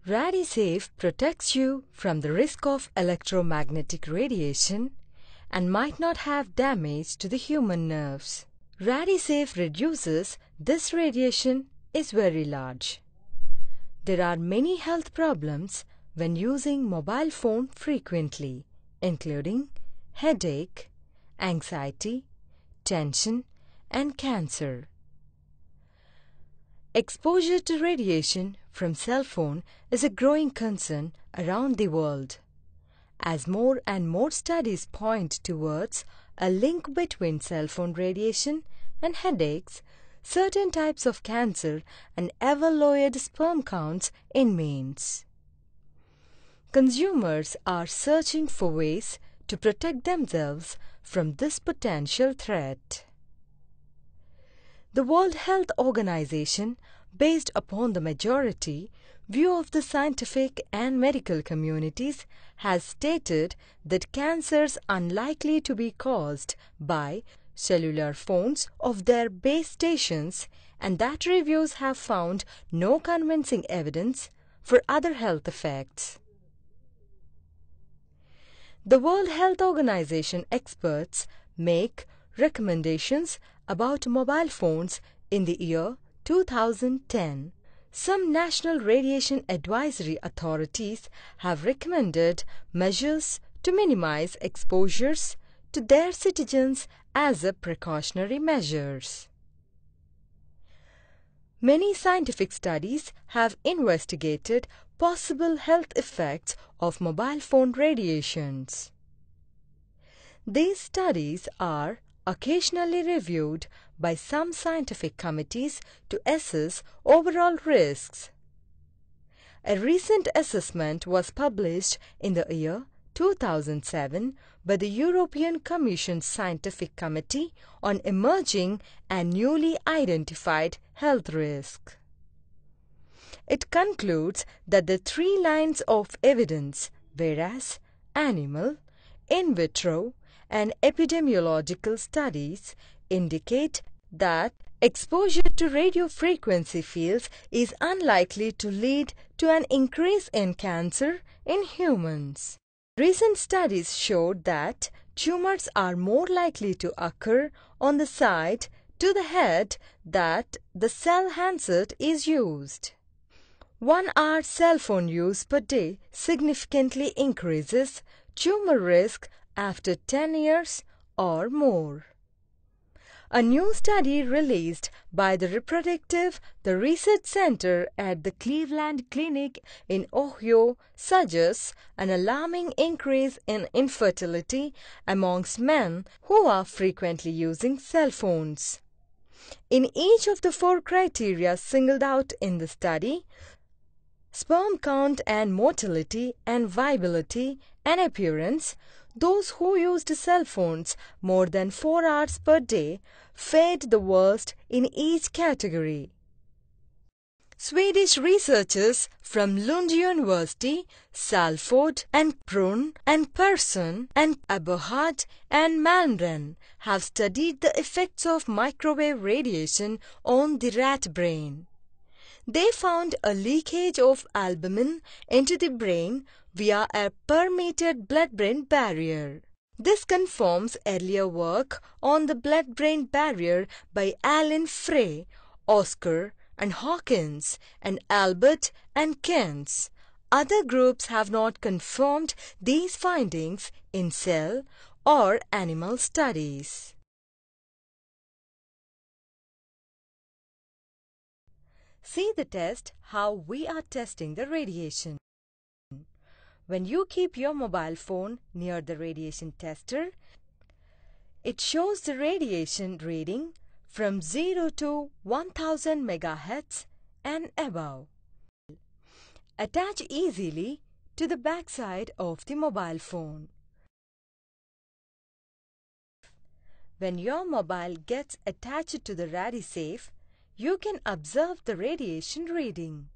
RADISAFE protects you from the risk of electromagnetic radiation and might not have damage to the human nerves. RADISAFE reduces this radiation is very large. There are many health problems when using mobile phone frequently, including headache, anxiety, tension, and cancer. Exposure to radiation from cell phone is a growing concern around the world, as more and more studies point towards a link between cell phone radiation and headaches, certain types of cancer, and ever-lowered sperm counts in males. Consumers are searching for ways to protect themselves from this potential threat. The World Health Organization, based upon the majority view of the scientific and medical communities, has stated that cancers unlikely to be caused by cellular phones of their base stations, and that reviews have found no convincing evidence for other health effects. The World Health Organization experts make recommendations about mobile phones in the year 2010. Some national radiation advisory authorities have recommended measures to minimize exposures to their citizens as a precautionary measures. Many scientific studies have investigated possible health effects of mobile phone radiations. These studies are occasionally reviewed by some scientific committees to assess overall risks. A recent assessment was published in the year 2007 by the European Commission's Scientific Committee on Emerging and Newly Identified Health Risks. It concludes that the three lines of evidence, whereas animal, in vitro, and epidemiological studies, indicate that exposure to radio frequency fields is unlikely to lead to an increase in cancer in humans. Recent studies showed that tumors are more likely to occur on the side to the head that the cell handset is used. 1 hour cell phone use per day significantly increases tumor risk after 10 years or more. A new study released by the Research Center at the Cleveland Clinic in Ohio suggests an alarming increase in infertility amongst men who are frequently using cell phones. In each of the 4 criteria singled out in the study, sperm count and motility and viability and appearance, those who used cell phones more than 4 hours per day fared the worst in each category. Swedish researchers from Lund University, Salford and Brunn and Persson and Eberhard and Malmgren have studied the effects of microwave radiation on the rat brain. They found a leakage of albumin into the brain via a permeated blood-brain barrier. This confirms earlier work on the blood-brain barrier by Alan Frey, Oscar and Hawkins, and Albert and Kentz. Other groups have not confirmed these findings in cell or animal studies. See the test how we are testing the radiation. When you keep your mobile phone near the radiation tester, it shows the radiation reading from 0 to 1000 MHz and above. Attach easily to the backside of the mobile phone. When your mobile gets attached to the RADISAFE, you can observe the radiation reading.